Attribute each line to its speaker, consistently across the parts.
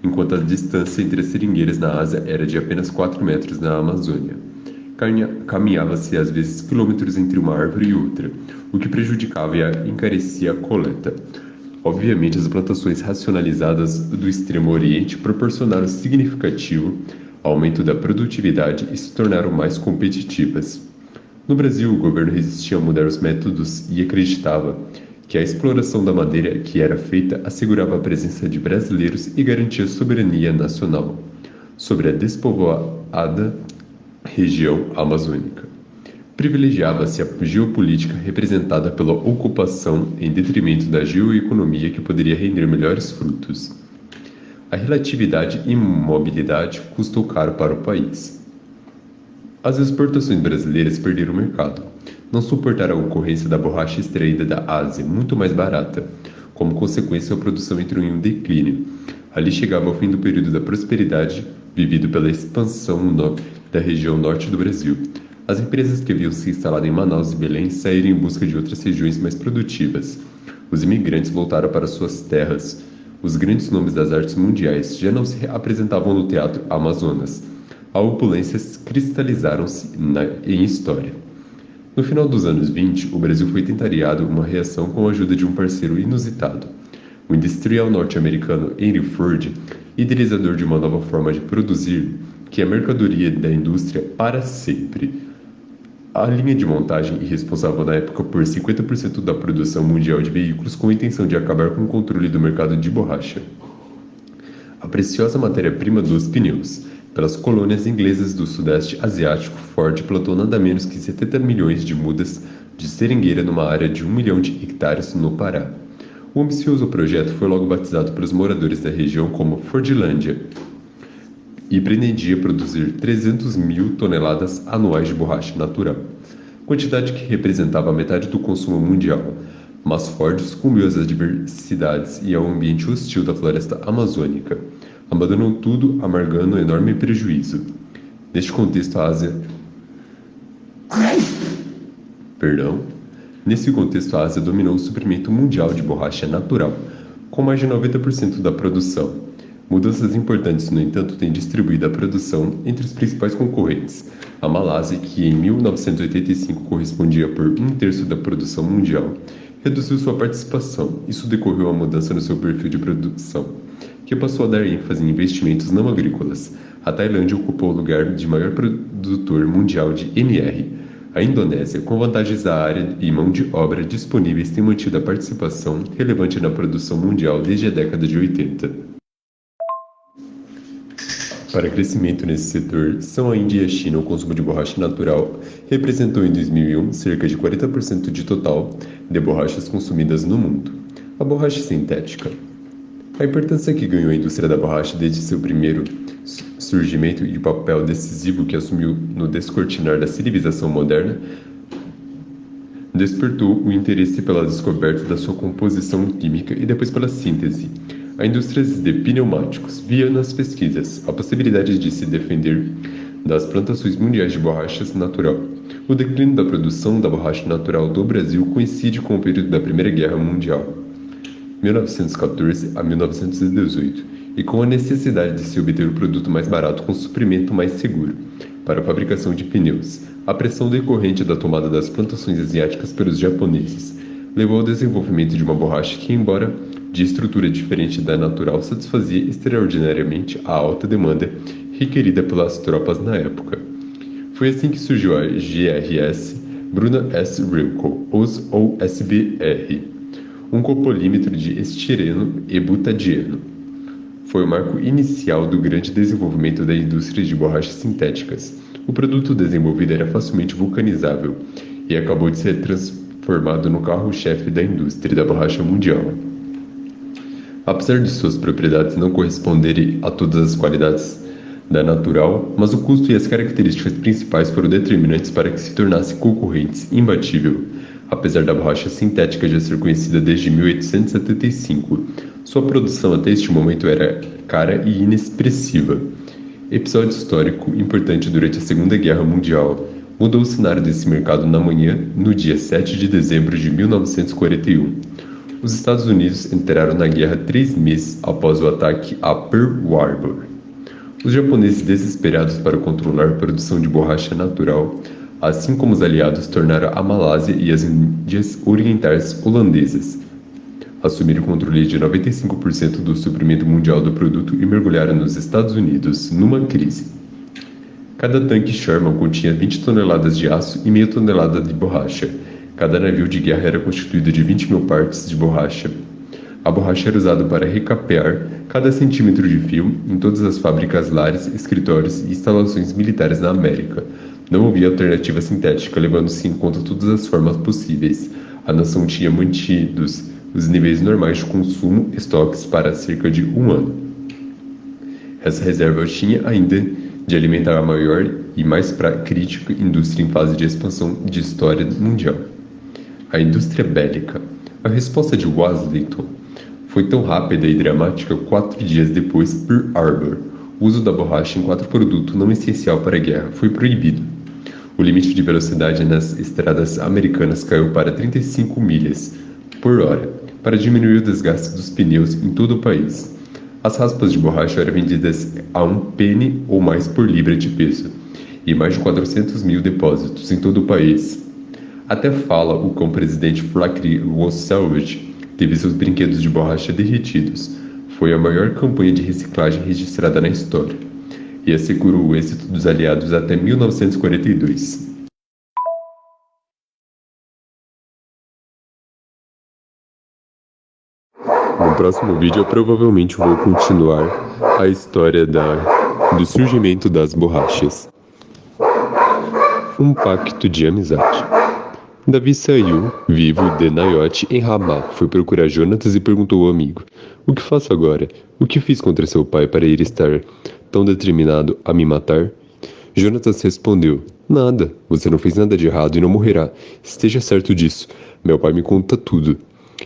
Speaker 1: enquanto a distância entre as seringueiras na Ásia era de apenas 4 metros na Amazônia. Caminhava-se às vezes quilômetros entre uma árvore e outra, o que prejudicava e encarecia a coleta. Obviamente, as plantações racionalizadas do Extremo Oriente proporcionaram significativo aumento da produtividade e se tornaram mais competitivas. No Brasil, o governo resistia a mudar os métodos e acreditava que a exploração da madeira que era feita assegurava a presença de brasileiros e garantia a soberania nacional sobre a despovoada região amazônica. Privilegiava-se a geopolítica representada pela ocupação em detrimento da geoeconomia que poderia render melhores frutos. A relatividade e mobilidade custou caro para o país. As exportações brasileiras perderam o mercado. Não suportaram a concorrência da borracha extraída da Ásia, muito mais barata. Como consequência, a produção entrou em um declínio. Ali chegava ao fim do período da prosperidade, vivido pela expansão da região norte do Brasil. As empresas que haviam se instalado em Manaus e Belém saíram em busca de outras regiões mais produtivas. Os imigrantes voltaram para suas terras. Os grandes nomes das artes mundiais já não se apresentavam no teatro Amazonas. A opulência cristalizaram-se em história. No final dos anos 20, o Brasil foi tentariado uma reação com a ajuda de um parceiro inusitado. O industrial norte-americano Henry Ford, idealizador de uma nova forma de produzir, que é a mercadoria da indústria para sempre. A linha de montagem e responsável na época por 50% da produção mundial de veículos com a intenção de acabar com o controle do mercado de borracha. A preciosa matéria-prima dos pneus. Pelas colônias inglesas do Sudeste Asiático, Ford plantou nada menos que 70 milhões de mudas de seringueira numa área de 1 milhão de hectares no Pará. O ambicioso projeto foi logo batizado pelos moradores da região como Fordlândia e pretendia produzir 300 mil toneladas anuais de borracha natural, quantidade que representava metade do consumo mundial. Mas Ford sucumbiu às adversidades e ao ambiente hostil da floresta amazônica. Abandonou tudo, amargando um enorme prejuízo. Neste contexto, a Ásia dominou o suprimento mundial de borracha natural, com mais de 90% da produção. Mudanças importantes, no entanto, têm distribuído a produção entre os principais concorrentes. A Malásia, que em 1985 correspondia por 1/3 da produção mundial, reduziu sua participação. Isso decorreu a mudança no seu perfil de produção, que passou a dar ênfase em investimentos não agrícolas. A Tailândia ocupou o lugar de maior produtor mundial de MR. A Indonésia, com vantagens da área e mão de obra disponíveis, tem mantido a participação relevante na produção mundial desde a década de 80. Para crescimento nesse setor, são a Índia e a China. O consumo de borracha natural representou em 2001 cerca de 40% de total de borrachas consumidas no mundo. A borracha sintética. A importância que ganhou a indústria da borracha desde seu primeiro surgimento e o papel decisivo que assumiu no descortinar da civilização moderna despertou o interesse pela descoberta da sua composição química e depois pela síntese. A indústria de pneumáticos via nas pesquisas a possibilidade de se defender das plantações mundiais de borrachas natural. O declínio da produção da borracha natural do Brasil coincide com o período da Primeira Guerra Mundial, 1914 a 1918, e com a necessidade de se obter o produto mais barato com suprimento mais seguro para a fabricação de pneus. A pressão decorrente da tomada das plantações asiáticas pelos japoneses levou ao desenvolvimento de uma borracha que, embora de estrutura diferente da natural, satisfazia extraordinariamente a alta demanda requerida pelas tropas na época. Foi assim que surgiu a GRS Bruna S. Rilko, ou SBR, um copolímetro de estireno e butadieno. Foi o marco inicial do grande desenvolvimento da indústria de borrachas sintéticas. O produto desenvolvido era facilmente vulcanizável e acabou de ser transformado no carro-chefe da indústria da borracha mundial. Apesar de suas propriedades não corresponderem a todas as qualidades da natural, mas o custo e as características principais foram determinantes para que se tornasse concorrente imbatível. Apesar da borracha sintética já ser conhecida desde 1875, sua produção até este momento era cara e inexpressiva. Episódio histórico importante durante a Segunda Guerra Mundial mudou o cenário desse mercado no dia 7 de dezembro de 1941. Os Estados Unidos entraram na guerra 3 meses após o ataque a Pearl Harbor. Os japoneses, desesperados para controlar a produção de borracha natural, assim como os aliados, tornaram a Malásia e as Índias Orientais holandesas. Assumiram o controle de 95% do suprimento mundial do produto e mergulharam nos Estados Unidos numa crise. Cada tanque Sherman continha 20 toneladas de aço e meia tonelada de borracha. Cada navio de guerra era constituído de 20.000 partes de borracha. A borracha era usada para recapear cada centímetro de fio em todas as fábricas, lares, escritórios e instalações militares na América. Não havia alternativa sintética, levando-se em conta todas as formas possíveis. A nação tinha mantidos os níveis normais de consumo, estoques para cerca de um ano. Essa reserva tinha ainda de alimentar a maior e mais crítica indústria em fase de expansão de história mundial. A indústria bélica. A resposta de Washington foi tão rápida e dramática 4 dias depois Pearl Harbor. O uso da borracha enquanto produto não essencial para a guerra foi proibido. O limite de velocidade nas estradas americanas caiu para 35 milhas por hora, para diminuir o desgaste dos pneus em todo o país. As raspas de borracha eram vendidas a 1 penny ou mais por libra de peso, e mais de 400 mil depósitos em todo o país. Até fala o cão-presidente Franklin Roosevelt teve seus brinquedos de borracha derretidos. Foi a maior campanha de reciclagem registrada na história, e assegurou o êxito dos aliados até 1942. No próximo vídeo eu provavelmente vou continuar a história do surgimento das borrachas. Um pacto de amizade. Davi saiu, vivo, de Naiote em Ramá, foi procurar Jonatas e perguntou ao amigo: "O que faço agora? O que fiz contra seu pai para ele estar tão determinado a me matar?" Jonatas respondeu: "Nada, você não fez nada de errado e não morrerá. Esteja certo disso. Meu pai me conta tudo.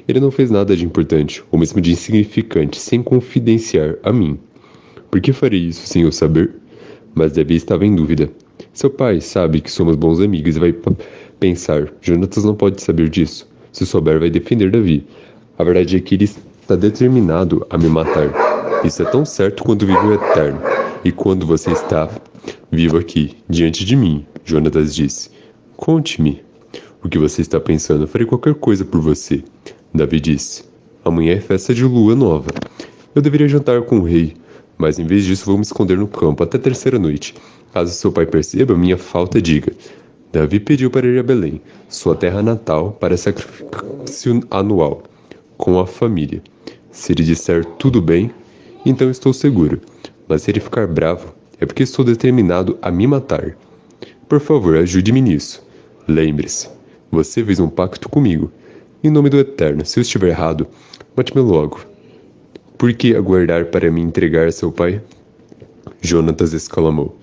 Speaker 1: Ele não fez nada de importante, ou mesmo de insignificante, sem confidenciar a mim. Por que farei isso sem eu saber?" Mas Davi estava em dúvida. Seu pai sabe que somos bons amigos e vai pensar: Jonatas não pode saber disso. Se souber, vai defender Davi. A verdade é que ele está determinado a me matar. Isso é tão certo quanto vivo o Eterno. E quando você está vivo aqui, diante de mim, Jonatas disse: "Conte-me o que você está pensando. Farei qualquer coisa por você." Davi disse: "Amanhã é festa de lua nova. Eu deveria jantar com o rei, mas em vez disso vou me esconder no campo até a terceira noite. Caso seu pai perceba minha falta, diga." Davi pediu para ir a Belém, sua terra natal, para sacrifício anual, com a família. Se ele disser tudo bem, então estou seguro. Mas se ele ficar bravo, é porque estou determinado a me matar. Por favor, ajude-me nisso. Lembre-se, você fez um pacto comigo. Em nome do Eterno, se eu estiver errado, mate-me logo. Por que aguardar para me entregar a seu pai?" Jonatas exclamou: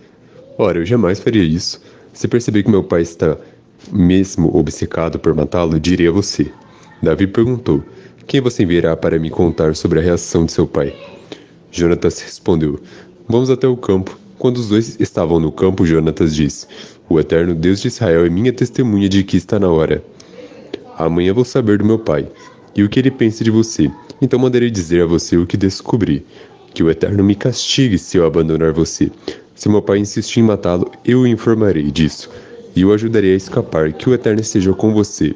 Speaker 1: "Ora, eu jamais faria isso. Se perceber que meu pai está mesmo obcecado por matá-lo, direi a você." Davi perguntou: "Quem você enviará para me contar sobre a reação de seu pai?" Jonatas respondeu: "Vamos até o campo." Quando os dois estavam no campo, Jonatas disse: "O Eterno Deus de Israel é minha testemunha de que está na hora. Amanhã vou saber do meu pai e o que ele pensa de você. Então mandarei dizer a você o que descobri. Que o Eterno me castigue se eu abandonar você. Se meu pai insistir em matá-lo, eu o informarei disso, e o ajudarei a escapar. Que o Eterno esteja com você,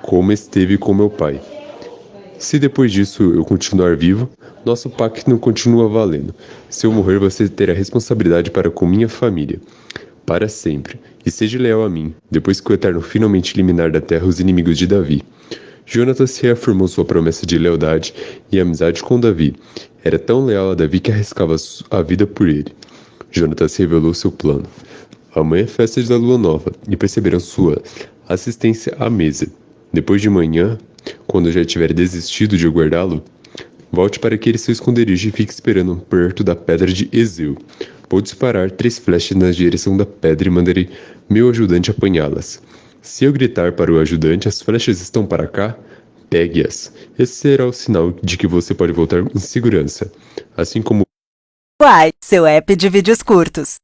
Speaker 1: como esteve com meu pai. Se depois disso eu continuar vivo, nosso pacto não continua valendo. Se eu morrer, você terá responsabilidade para com minha família, para sempre, e seja leal a mim, depois que o Eterno finalmente eliminar da terra os inimigos de Davi." Jonatas reafirmou sua promessa de lealdade e amizade com Davi. Era tão leal a Davi que arriscava a vida por ele. Jonatas revelou seu plano. Amanhã é festa da lua nova, e perceberam sua assistência à mesa. Depois de manhã, quando já tiver desistido de guardá-lo, volte para aquele seu esconderijo e fique esperando perto da pedra de Ezeu. Vou disparar 3 flechas na direção da pedra e mandarei meu ajudante apanhá-las. Se eu gritar para o ajudante: "As flechas estão para cá", pegue-as. Esse será o sinal de que você pode voltar em segurança. Assim como
Speaker 2: Uai, seu app de vídeos curtos.